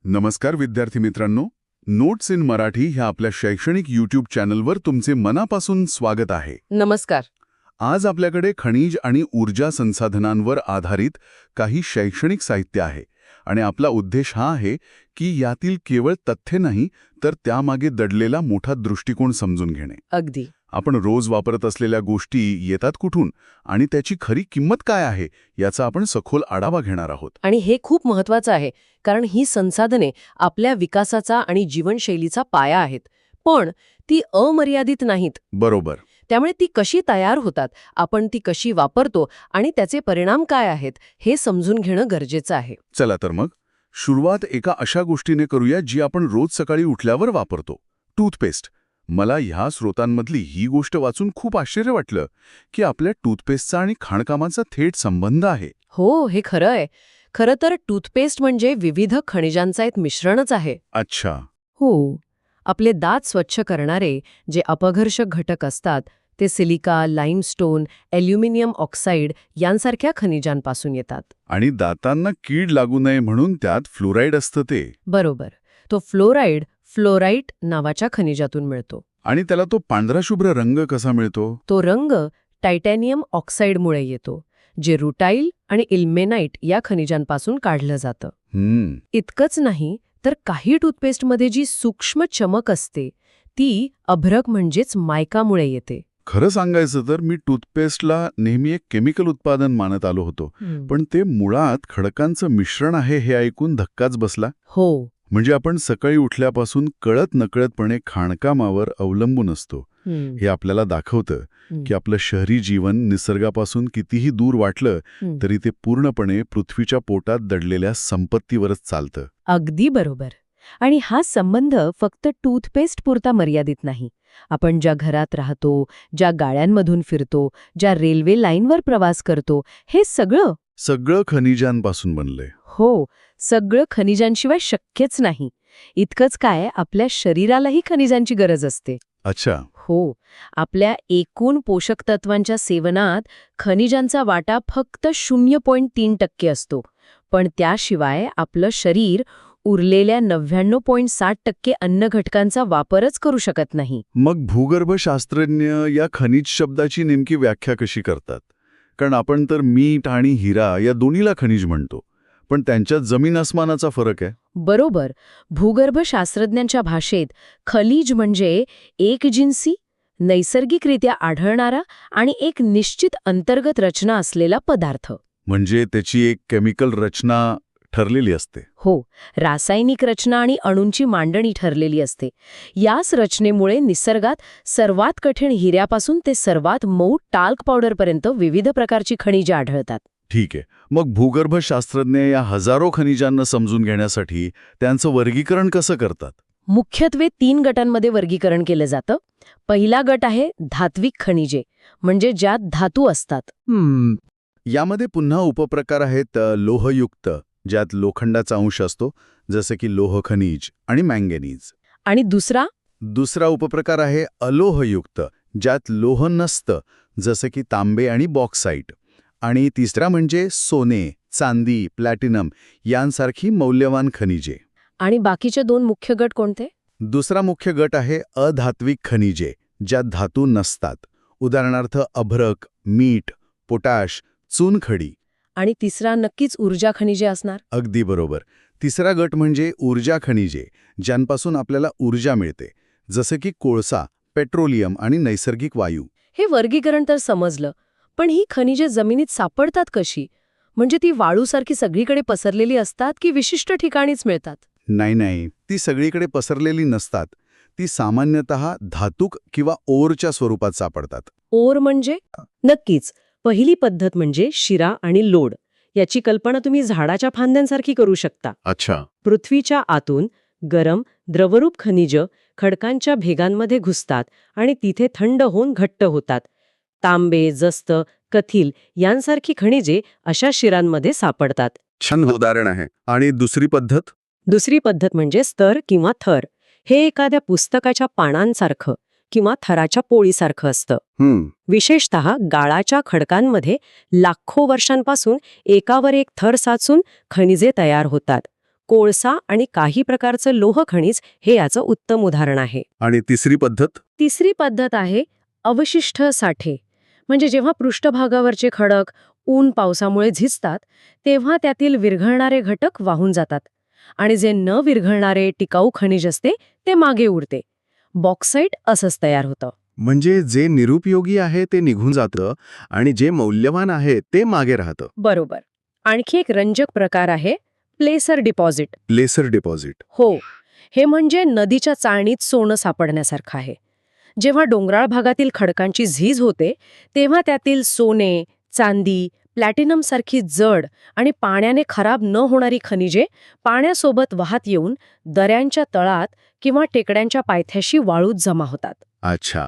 नमस्कार विद्यार्थी मित्रांनो, नोट्स इन मराठी ह्या आपल्या शैक्षणिक यूट्यूब चॅनलवर तुमचे मनापासून स्वागत आहे. नमस्कार. आज आपल्याकडे खनिज आणि ऊर्जा संसाधनांवर आधारित काही शैक्षणिक साहित्य आहे आणि आपला उद्देश हा आहे की यातील केवळ तथ्य नाही तर त्यामागे दडलेला मोठा दृष्टिकोन समजून घेणे. अगदी. आपण रोज वापरत असलेल्या गोष्टी येतात कुठून आणि त्याची खरी किंमत काय आहे याचा आपण सखोल आढावा घेणार आहोत. आणि हे खूप महत्वाचं आहे, कारण ही संसाधने आपल्या विकासाचा आणि जीवनशैलीचा पाया आहेत. पण ती अमर्यादित नाहीत. बरोबर. त्यामुळे ती कशी तयार होतात, आपण ती कशी वापरतो आणि त्याचे परिणाम काय आहेत हे समजून घेणं गरजेचं आहे. चला तर मग सुरुवात एका अशा गोष्टीने करूया जी आपण रोज सकाळी उठल्यावर वापरतो, टूथपेस्ट. मला ह्या स्रोतांमधली ही गोष्ट वाचून खूप आश्चर्य वाटलं की आपल्या टूथपेस्टचा आणि खाणकामाचा थेट संबंध आहे. हो, हे खरं आहे. खरं तर टूथपेस्ट म्हणजे विविध खनिजांचा एक मिश्रणच आहे. अच्छा. हो. आपले दात स्वच्छ करणारे जे अपघर्षक घटक असतात ते सिलिका, लाईमस्टोन, ॲल्युमिनियम ऑक्साईड यांसारख्या खनिजांपासून येतात. आणि दातांना कीड लागू नये म्हणून त्यात फ्लोराईड असतं ते. बरोबर. तो फ्लोराईड फ्लोराईट नावाच्या खनिजातून मिळतो. आणि त्याला तो पांढराशुभ्र रंग कसा मिळतो? तो रंग टायटॅनियम ऑक्साईडमुळे येतो, जे रुटाईल आणि इल्मेनाइट या खनिजांपासून काढलं जातं. इतकंच नाही तर काही टूथपेस्टमध्ये जी सूक्ष्म चमक असते ती अभ्रक म्हणजेच मायकामुळे येते. खरं सांगायचं तर मी टूथपेस्टला नेहमी एक केमिकल उत्पादन मानत आलो होतो, पण ते मुळात खडकांचं मिश्रण आहे हे ऐकून धक्काच बसला. हो. म्हणजे आपण सकाळी उठल्यापासून कळत नकळतपणे खाणकामावर अवलंबून असतो. हे आपल्याला दाखवतं की आपलं शहरी जीवन निसर्गापासून कितीही दूर वाटलं तरी ते पूर्णपणे पृथ्वीच्या पोटात दडलेल्या संपत्तीवरच चालतं. अगदी बरोबर. आणि हा संबंध फक्त टूथपेस्ट पुरता मर्यादित नाही. आपण ज्या घरात राहतो, ज्या गाड्यांमधून फिरतो, ज्या रेल्वे लाईनवर प्रवास करतो, हे सगळं खनिजांपासून बनलंय. हो, सगळं खनिजांशिवाय शक्यच नाही. इतकंच काय, आपल्या शरीरालाही खनिजांची गरज असते. अच्छा. हो. आपल्या एकूण पोषक तत्वांच्या सेवनात खनिजांचा वाटा फक्त 0.3% असतो. पण त्याशिवाय आपलं शरीर उरलेल्या 99.7% अन्न घटकांचा वापरच करू शकत नाही. मग भूगर्भशास्त्रज्ञ या खनिज शब्दाची नेमकी व्याख्या कशी करतात? कारण आपण तर मीठ आणि हिरा या दोन्हीला खनिज म्हणतो, पण त्यांच्यात जमीन अस्मानाचा फरक आहे. बरोबर. भूगर्भशास्त्रज्ञांच्या भाषेत खनिज म्हणजे एकजिन्सी, नैसर्गिकरित्या आढळणारा आणि एक निश्चित अंतर्गत रचना असलेला पदार्थ. म्हणजे त्याची एक केमिकल रचना ठरलेली असते. हो, रासायनिक रचना आणि अणूंची मांडणी ठरलेली असते. याच रचनेमुळे निसर्गात सर्वात कठीण हिऱ्यापासून ते सर्वात मऊ टाल्क पावडरपर्यंत विविध प्रकारची खनिजे आढळतात. ठीक आहे. मग भूगर्भशास्त्रज्ञ या हजारो खनिजांना समजून घेण्यासाठी त्यांचं वर्गीकरण कसं करतात? मुख्यत्वे 3 गटांमध्ये वर्गीकरण केलं जातं. पहिला गट आहे धात्विक खनिजे, म्हणजे ज्यात धातू असतात. यामध्ये पुन्हा उपप्रकार आहेत लोहयुक्त, ज्यात लोखंडाचा अंश असतो, जसं की लोह खनिज आणि मँगॅनीज. आणि दुसरा उपप्रकार आहे अलोहयुक्त, ज्यात लोह नसतं, जसं की तांबे आणि बॉक्साईट. आणि तिसरा म्हणजे सोने, चांदी, प्लॅटिनम यांसारखी मौल्यवान खनिजे. आणि बाकीचे 2 मुख्य गट कोणते? दुसरा मुख्य गट आहे अधात्विक खनिजे, ज्यात धातू नसतात. उदाहरणार्थ अभ्रक, मीठ, पोटॅश, चुनखडी. आणि तिसरा नक्कीच ऊर्जा खनिजे असणार. अगदी बरोबर. तिसरा गट म्हणजे ऊर्जा खनिजे, ज्यांपासून आपल्याला ऊर्जा मिळते, जसं की कोळसा, पेट्रोलियम आणि नैसर्गिक वायू. हे वर्गीकरण तर समजलं, पण ही खनिजे जमिनीत सापडतात कशी? म्हणजे ती वाळूसारखी सगळीकडे पसरलेली असतात की विशिष्ट ठिकाणीच मिळतात? नाही, ती सगळीकडे पसरलेली नसतात. ती सामान्यतः धातूक किंवा ओरच्या स्वरूपात सापडतात. ओर म्हणजे? नक्कीच. पहिली पद्धत म्हणजे शिरा आणि लोड. याची कल्पना तुम्ही झाडाच्या फांद्यांसारखी करू शकता. अच्छा. पृथ्वीच्या आतून गरम द्रवरूप खनिज खडकांच्या भेगांमध्ये घुसतात आणि तिथे थंड होऊन घट्ट होतात. तांबे, जस्त, कथिल यांसारखी खनिजे अशा शिरांमध्ये सापडतात. छान उदाहरण आहे. आणि दुसरी पद्धत म्हणजे स्तर किंवा थर. हे एखाद्या पुस्तकाच्या पानांसारखं किंवा थराच्या पोळीसारखं असतं. विशेषतः गाळाच्या खडकांमध्ये लाखो वर्षांपासून एकावर एक थर साचून खनिजे तयार होतात. कोळसा आणि काही प्रकारचं लोह खनिज हे याचं उत्तम उदाहरण आहे. आणि तिसरी पद्धत? तिसरी पद्धत आहे अवशिष्ट साठे. म्हणजे जेव्हा पृष्ठभागावरचे खडक ऊन पावसामुळे झिजतात तेव्हा त्यातील विरघळणारे घटक वाहून जातात आणि जे न विरघळणारे टिकाऊ खनिज असते ते मागे उरते. बॉक्साईट असंच तयार होतं. म्हणजे जे निरुपयोगी आहे ते निघून जातं आणि जे मौल्यवान आहे ते मागे राहतं. बरोबर. आणखी एक रंजक प्रकार आहे प्लेसर डिपॉझिट. प्लेसर डिपॉझिट. हो, हे म्हणजे नदीच्या चाळणीत सोनं सापडण्यासारखं आहे. जेव्हा डोंगराळ भागातील खडकांची झीज होते तेव्हा त्यातील सोने, चांदी, प्लॅटिनम सारखी जड आणि पाण्याने खराब न होणारी खनिजे पाण्यासोबत वाहत येऊन दऱ्यांच्या तळात किंवा टेकड्यांच्या पायथ्याशी वाळूत जमा होतात. अच्छा.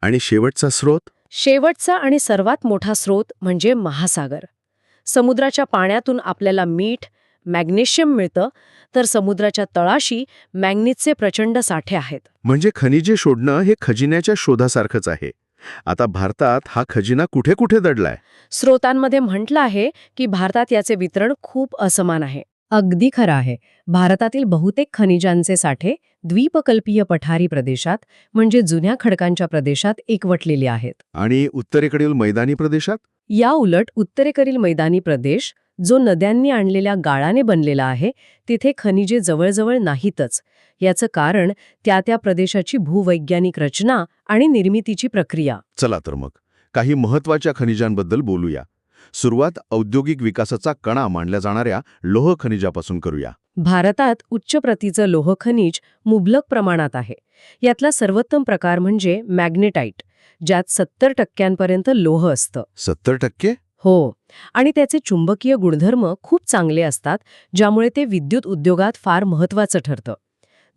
आणि शेवटचा स्रोत? शेवटचा आणि सर्वात मोठा स्रोत म्हणजे महासागर. समुद्राच्या पाण्यातून आपल्याला मीठ, मॅग्नेशियम मिळतं, तर समुद्राच्या तळाशी मॅंगनीजचे प्रचंड साठे आहेत. म्हणजे खनिजे शोधणं हे खजिन्याच्या शोधासारखंच आहे. आता भारतात हा खजिना कुठे कुठे दडलाय? स्रोतांमध्ये म्हटलं आहे की भारतात याचे वितरण खूप असमान आहे. अगदी खरं आहे. भारतातील बहुतेक खनिजांचे साठे द्वीपकल्पीय पठारी प्रदेशात म्हणजे जुन्या खडकांच्या प्रदेशात एकवटलेले आहेत. आणि उत्तरेकडील मैदानी प्रदेशात? या उलट उत्तरेकडील मैदानी प्रदेश, जो नद्यांनी आणलेल्या गाळाने बनलेला आहे, तिथे खनिजे जवळजवळ नाहीतच. याचं कारण त्या प्रदेशाची भूवैज्ञानिक रचना आणि निर्मितीची प्रक्रिया. चला तर मग काही महत्वाच्या खनिजांबद्दल बोलूया. सुरुवात औद्योगिक विकासाचा कणा मानल्या जाणाऱ्या लोह खनिजापासून करूया. भारतात उच्च प्रतीचं लोह खनिज मुबलक प्रमाणात आहे. यातला सर्वोत्तम प्रकार म्हणजे मॅग्नेटाईट, ज्यात 70% लोह असतं. 70%? हो, आणि त्याचे चुंबकीय गुणधर्म खूप चांगले असतात, ज्यामुळे ते विद्युत उद्योगात फार महत्वाचं ठरतं.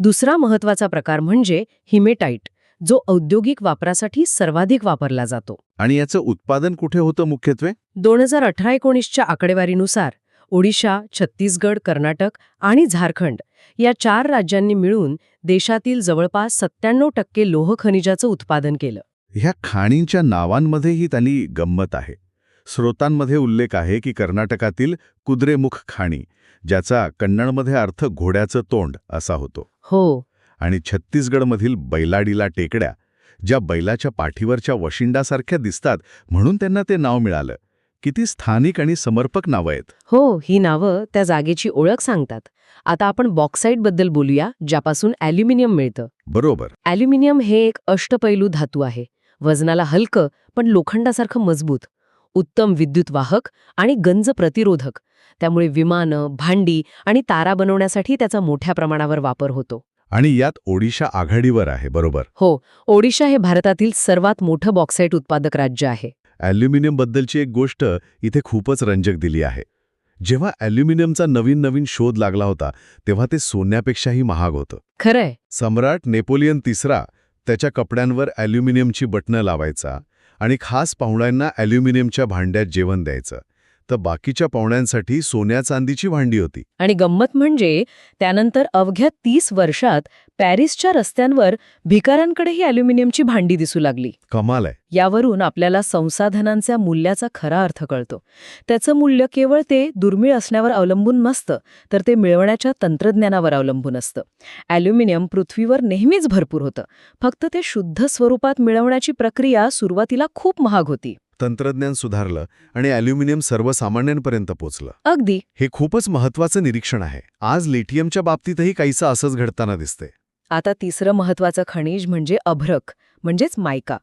दुसरा महत्वाचा प्रकार म्हणजे हिमेटाईट, जो औद्योगिक वापरासाठी सर्वाधिक वापरला जातो. आणि याचं उत्पादन कुठे होतं मुख्यत्वे? 2018-19च्या आकडेवारीनुसार ओडिशा, छत्तीसगड, कर्नाटक आणि झारखंड या 4 राज्यांनी मिळून देशातील जवळपास 97% लोह खनिजाचं उत्पादन केलं. ह्या खाणींच्या नावांमध्येही त्यांनी गंमत आहे. स्रोतांमध्ये उल्लेख आहे की कर्नाटकातील कुद्रेमुख खाणी, ज्याचा कन्नडमध्ये अर्थ घोड्याचं तोंड असा होतो. हो, आणि छत्तीसगडमधील बैलाडीला टेकड्या, ज्या बैलाच्या पाठीवरच्या वशिंडासारख्या दिसतात म्हणून त्यांना ते नाव मिळालं. किती स्थानिक आणि समर्पक नावं आहेत. हो, ही नावं त्या जागेची ओळख सांगतात. आता आपण बॉक्साईटबद्दल बोलूया, ज्यापासून ॲल्युमिनियम मिळतं. बरोबर. ॲल्युमिनियम हे एक अष्टपैलू धातू आहे. वजनाला हलकं पण लोखंडासारखं मजबूत, उत्तम विद्युत वाहक आणि गंज प्रतिरोधक. त्यामुळे विमानं, भांडी आणि तारा बनवण्यासाठी त्याचा मोठ्या प्रमाणावर वापर होतो. आणि यात ओडिशा आघाडीवर आहे. बरोबर. हो, ओडिशा हे भारतातील सर्वात मोठं बॉक्साईट उत्पादक राज्य आहे. ॲल्युमिनियमबद्दलची एक गोष्ट इथे खूपच रंजक दिली आहे. जेव्हा ॲल्युमिनियमचा नवीन शोध लागला होता तेव्हा ते सोन्यापेक्षाही महाग होतं. खरंय. सम्राट नेपोलियन तिसरा त्याच्या कपड्यांवर ॲल्युमिनियमची बटणं लावायचा आणि खास पाहुण्यांना ॲल्युमिनियमच्या भांड्यात जेवण द्यायचं. तर बाकीच्या पाहुण्यांसाठी सोन्या चांदीची भांडी होती. आणि गंमत म्हणजे त्यानंतर अवघ्या 30 वर्षात पॅरिसच्या रस्त्यांवर भिकाऱ्यांकडेही ॲल्युमिनियमची भांडी दिसू लागली. कमाल आहे. यावरून आपल्याला संसाधनांच्या मूल्याचा खरा अर्थ कळतो. त्याचं मूल्य केवळ ते दुर्मिळ असण्यावर अवलंबून नसतं, तर ते मिळवण्याच्या तंत्रज्ञानावर अवलंबून असतं. ॲल्युमिनियम पृथ्वीवर नेहमीच भरपूर होतं, फक्त ते शुद्ध स्वरूपात मिळवण्याची प्रक्रिया सुरुवातीला खूप महाग होती. तंत्रज्ञान सुधारलं आणि ॲल्युमिनियम सर्वसामान्यांपर्यंत पोचलं. अगदी. हे खूपच महत्वाचं निरीक्षण आहे. आज लिथियमच्या बाबतीतही काहीसं असंच घडताना दिसतंय. आता तिसरं महत्वाचं खनिज म्हणजे अभ्रक, म्हणजेच मायका.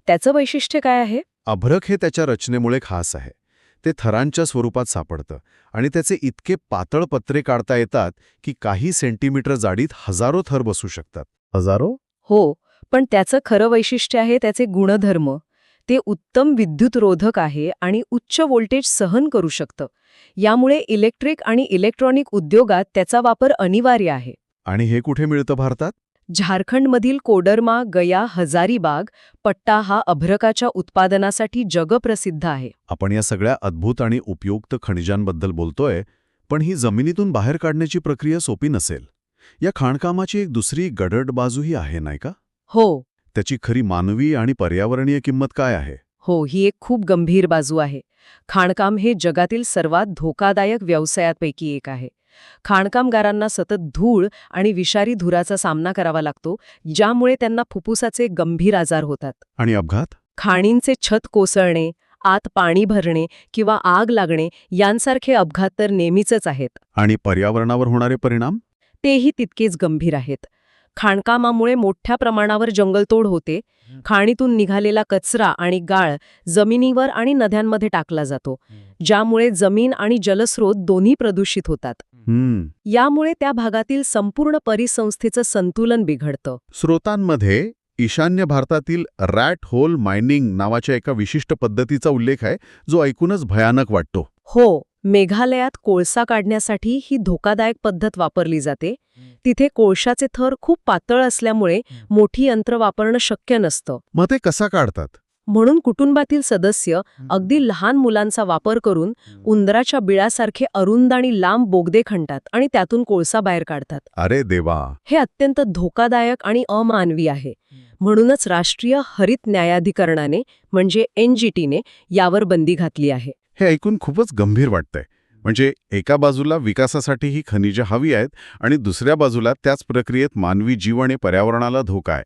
त्याचं वैशिष्ट्य काय आहे? अभ्रक हे त्याच्या रचनेमुळे खास आहे. ते थरांच्या स्वरूपात सापडतं आणि त्याचे इतके पातळ पत्रे काढता येतात की काही सेंटीमीटर जाडीत हजारो थर बसू शकतात. हजारो? हो, पण त्याचं खरं वैशिष्ट्य आहे त्याचे गुणधर्म. ते उत्तम विद्युतरोधक आहे आणि उच्च व्होल्टेज सहन करू शकतं. यामुळे इलेक्ट्रिक आणि इलेक्ट्रॉनिक उद्योगात त्याचा वापर अनिवार्य आहे. आणि हे कुठे मिळतं भारतात? झारखंडमधील कोडरमा, गया, हजारीबाग पट्टा हा अभ्रकाच्या उत्पादनासाठी जगप्रसिद्ध आहे. आपण या सगळ्या अद्भुत आणि उपयुक्त खनिजांबद्दल बोलतोय, पण ही जमिनीतून बाहेर काढण्याची प्रक्रिया सोपी नसेल. या खाणकामाची एक दुसरी गडद बाजूही आहे, नाही का? हो. त्याची खरी मानवी आणि पर्यावरणीय किंमत काय आहे? हो, ही एक खूप गंभीर बाजू आहे. खाणकाम हे जगातील सर्वात धोकादायक व्यवसायापैकी एक आहे. खाणकामगारांना सतत धूळ आणि विषारी धुराचा सामना करावा लागतो, ज्यामुळे त्यांना फुफ्फुसाचे गंभीर आजार होतात. आणि अपघात? खाणींचे छत कोसळणे, आत पाणी भरणे किंवा आग लागणे यांसारखे अपघात तर नेहमीचेच आहेत. आणि पर्यावरणावर होणारे परिणाम? तेही तितकेच गंभीर आहेत. खाणकामामुळे मोठ्या प्रमाणावर जंगलतोड होते. खाणीतून निघालेला कचरा आणि गाळ जमिनीवर आणि नद्यांमध्ये टाकला जातो, ज्यामुळे जमीन आणि जलस्रोत दोन्ही प्रदूषित होतात. यामुळे त्या भागातील संपूर्ण परिसंस्थेचं संतुलन बिघडतं. स्रोतांमध्ये ईशान्य भारतातील रॅट होल मायनिंग नावाच्या एका विशिष्ट पद्धतीचा उल्लेख आहे, जो ऐकूनच भयानक वाटतो. हो, मेघालयात कोळसा काढण्यासाठी ही धोकादायक पद्धत वापरली जाते. तिथे कोळशाचे थर खूप पातळ असल्यामुळे मोठी यंत्र वापरणं शक्य नसतं. मग ते कसा काढतात? म्हणून कुटुंबातील सदस्य अगदी लहान मुलांचा वापर करून उंदराच्या बिळासारखे अरुंद आणि लांब बोगदे खणतात आणि त्यातून कोळसा बाहेर काढतात. अरे देवा! हे अत्यंत धोकादायक आणि अमानवी आहे. म्हणूनच राष्ट्रीय हरित न्यायाधिकरणाने म्हणजे NGTने यावर बंदी घातली आहे. हे ऐकून खूपच गंभीर वाटतंय. म्हणजे एका बाजूला विकासासाठी ही खनिजं हवी आहेत आणि दुसऱ्या बाजूला त्याच प्रक्रियेत मानवी जीव आणि पर्यावरणाला धोका आहे.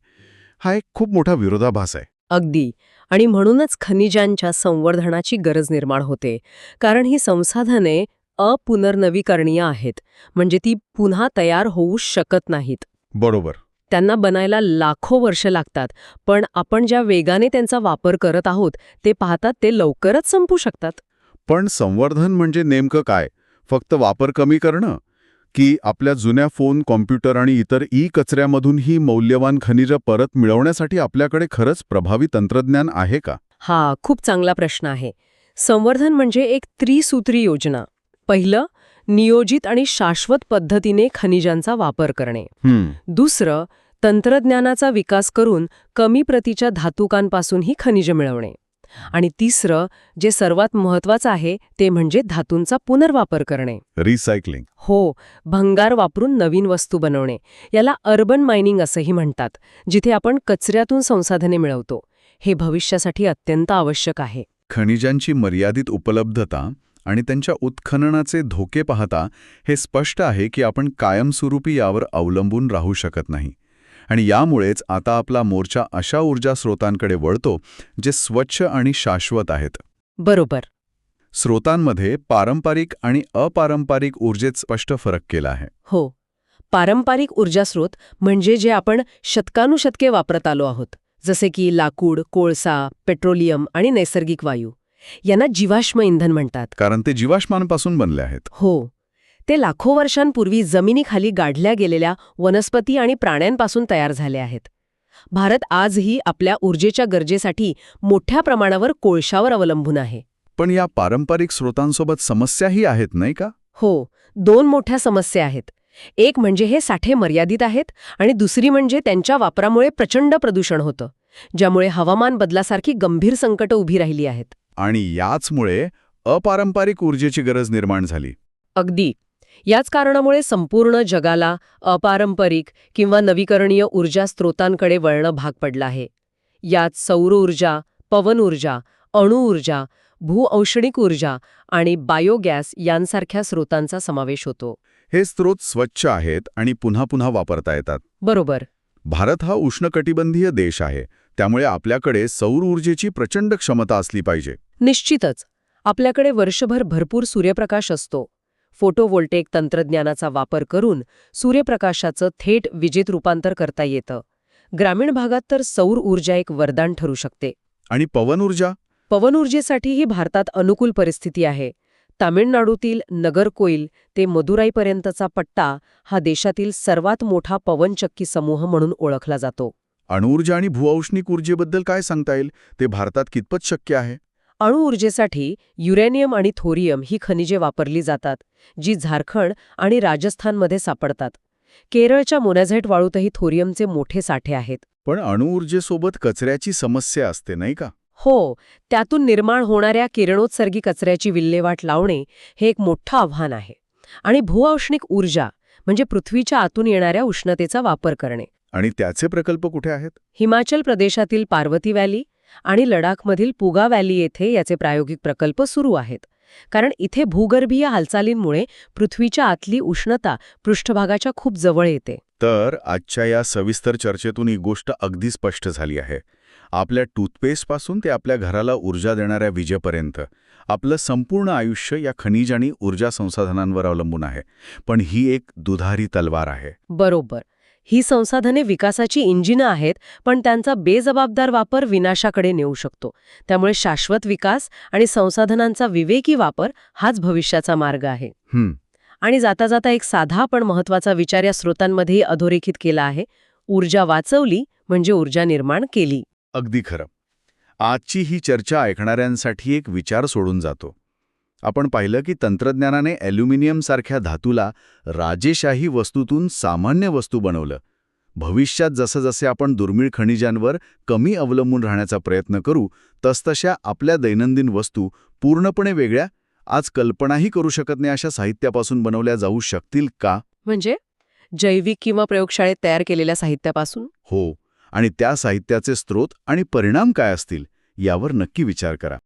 हा एक खूप मोठा विरोधाभास आहे. अगदी. आणि म्हणूनच खनिजांच्या संवर्धनाची गरज निर्माण होते. कारण ही संसाधने अपुनर्नवीकरणीय आहेत. म्हणजे ती पुन्हा तयार होऊ शकत नाहीत. बरोबर. त्यांना बनायला लाखो वर्ष लागतात. पण आपण ज्या वेगाने त्यांचा वापर करत आहोत ते पाहतात ते लवकरच संपू शकतात. पण संवर्धन म्हणजे नेमकं काय? फक्त वापर कमी करणं? की आपल्या जुन्या फोन, कॉम्प्युटर आणि इतर कचऱ्यामधून ही मौल्यवान खनिजं परत मिळवण्यासाठी आपल्याकडे खरंच प्रभावी तंत्रज्ञान आहे का? हा खूप चांगला प्रश्न आहे. संवर्धन म्हणजे एक त्रिसूत्री योजना. पहिलं, नियोजित आणि शाश्वत पद्धतीने खनिजांचा वापर करणे. दुसरं, तंत्रज्ञानाचा विकास करून कमी प्रतीच्या धातुकांपासून ही खनिजं मिळवणे. आणि तिसरं, जे सर्वात महत्त्वाचं आहे, ते म्हणजे धातूंचा पुनर्वापर करणे. रिसायकलिंग. हो, भंगार वापरून नवीन वस्तू बनवणे. याला अर्बन मायनिंग असंही म्हणतात, जिथे आपण कचऱ्यातून संसाधने मिळवतो. हे भविष्यासाठी अत्यंत आवश्यक आहे. खनिजांची मर्यादित उपलब्धता आणि त्यांच्या उत्खननाचे धोके पाहता हे स्पष्ट आहे की आपण कायमस्वरूपी यावर अवलंबून राहू शकत नाही. आणि यामुळेच आता आपला मोर्चा अशा ऊर्जा स्रोतांकडे वळतो जे स्वच्छ आणि शाश्वत आहेत. बरोबर. स्रोतांमध्ये पारंपरिक आणि अपारंपरिक ऊर्जेत स्पष्ट फरक केला आहे. हो, पारंपरिक ऊर्जा स्रोत म्हणजे जे आपण शतकानुशतके वापरत आलो आहोत, जसे की लाकूड, कोळसा, पेट्रोलियम आणि नैसर्गिक वायू. यांना जीवाश्म इंधन म्हणतात. कारण ते जीवाश्मांपासून बनले आहेत. हो, ते लाखो वर्षांपूर्वी जमिनीखाली गाडल्या गेलेल्या वनस्पती आणि प्राण्यांपासून तयार झाले आहेत. भारत आजही आपल्या ऊर्जेच्या गरजेसाठी मोठ्या प्रमाणावर कोळशावर अवलंबून आहे. पण या पारंपरिक स्रोतांसोबत समस्याही आहेत, नाही का? हो, 2 मोठ्या समस्या आहेत. एक म्हणजे हे साठे मर्यादित आहेत आणि दुसरी म्हणजे त्यांच्या वापरामुळे प्रचंड प्रदूषण होतं, ज्यामुळे हवामान बदलासारखी गंभीर संकटं उभी राहिली आहेत. आणि याचमुळे अपारंपरिक ऊर्जेची गरज निर्माण झाली. अगदी. याच कारणामुळे संपूर्ण जगाला अपारंपरिक किंवा नवीकरणीय ऊर्जा स्रोतांकडे वळणं भाग पडलं आहे. यात सौर ऊर्जा, पवन ऊर्जा, अणुऊर्जा, भूऔष्णिक ऊर्जा आणि बायोगॅस यांसारख्या स्रोतांचा समावेश होतो. हे स्रोत स्वच्छ आहेत आणि पुन्हा पुन्हा वापरता येतात. बरोबर. भारत हा उष्णकटिबंधीय देश आहे, त्यामुळे आपल्याकडे सौर ऊर्जेची प्रचंड क्षमता असली पाहिजे. निश्चितच. आपल्याकडे वर्षभर भरपूर सूर्यप्रकाश असतो. फोटोव्होल्टेक तंत्रज्ञानाचा वापर करून सूर्यप्रकाशाचं थेट विजेत रूपांतर करता येतं. ग्रामीण भागात तर सौर ऊर्जा एक वरदान ठरू शकते. आणि पवन ऊर्जा? पवन ऊर्जेसाठीही भारतात अनुकूल परिस्थिती आहे. तामिळनाडूतील नगरकोइल ते मदुराईपर्यंतचा पट्टा हा देशातील सर्वात मोठा पवनचक्की समूह म्हणून ओळखला जातो. अणुऊर्जा आणि भूऔष्णिक ऊर्जेबद्दल काय सांगता येईल? ते भारतात कितपत शक्य आहे? अणुऊर्जेसाठी युरेनियम आणि थोरियम ही खनिजे वापरली जातात, जी झारखंड आणि राजस्थानमध्ये सापडतात. केरळच्या मोनॅझाईट वाळूतही थोरियमचे मोठे साठे आहेत. पण अणुऊर्जेसोबत कचऱ्याची समस्या असते, नाही का? हो, त्यातून निर्माण होणाऱ्या किरणोत्सर्गी कचऱ्याची विल्हेवाट लावणे हे एक मोठं आव्हान आहे. आणि भूऔष्णिक ऊर्जा म्हणजे पृथ्वीच्या आतून येणाऱ्या उष्णतेचा वापर करणे. आणि त्याचे प्रकल्प कुठे आहेत? हिमाचल प्रदेशातील पार्वती व्हॅली आणि लडाखमधील पुगा व्हॅली येथे याचे प्रायोगिक प्रकल्प सुरू आहेत. कारण इथे भूगर्भीय हालचालींमुळे पृथ्वीच्या आतली उष्णता पृष्ठभागाच्या खूप जवळ येते. तर आजच्या या सविस्तर चर्चेतून ही गोष्ट अगदी स्पष्ट झाली आहे. आपल्या टूथपेस्टपासून ते आपल्या घराला ऊर्जा देणाऱ्या विजेपर्यंत आपलं संपूर्ण आयुष्य या खनिज आणि ऊर्जा संसाधनांवर अवलंबून आहे. पण ही एक दुधारी तलवार आहे. बरोबर. ही संसाधने विकासाची इंजिनं आहेत, पण त्यांचा बेजबाबदार वापर विनाशाकडे नेऊ शकतो. त्यामुळे शाश्वत विकास आणि संसाधनांचा विवेकी वापर हाच भविष्याचा मार्ग आहे. आणि जाता जाता एक साधा पण महत्वाचा विचार या स्रोतांमध्येही अधोरेखित केला आहे. ऊर्जा वाचवली म्हणजे ऊर्जा निर्माण केली. अगदी खरं. आजची ही चर्चा ऐकणाऱ्यांसाठी एक विचार सोडून जातो. आपण पाहिलं की तंत्रज्ञानाने ॲल्युमिनियमसारख्या धातूला राजेशाही वस्तूतून सामान्य वस्तू बनवलं. भविष्यात जसं आपण दुर्मिळ खनिजांवर कमी अवलंबून राहण्याचा प्रयत्न करू, तसतशा आपल्या दैनंदिन वस्तू पूर्णपणे वेगळ्या, आज कल्पनाही करू शकत नाही अशा साहित्यापासून बनवल्या जाऊ शकतील का? म्हणजे जैविक किंवा प्रयोगशाळेत तयार केलेल्या साहित्यापासून? हो. आणि त्या साहित्याचे स्रोत आणि परिणाम काय असतील यावर नक्की विचार करा.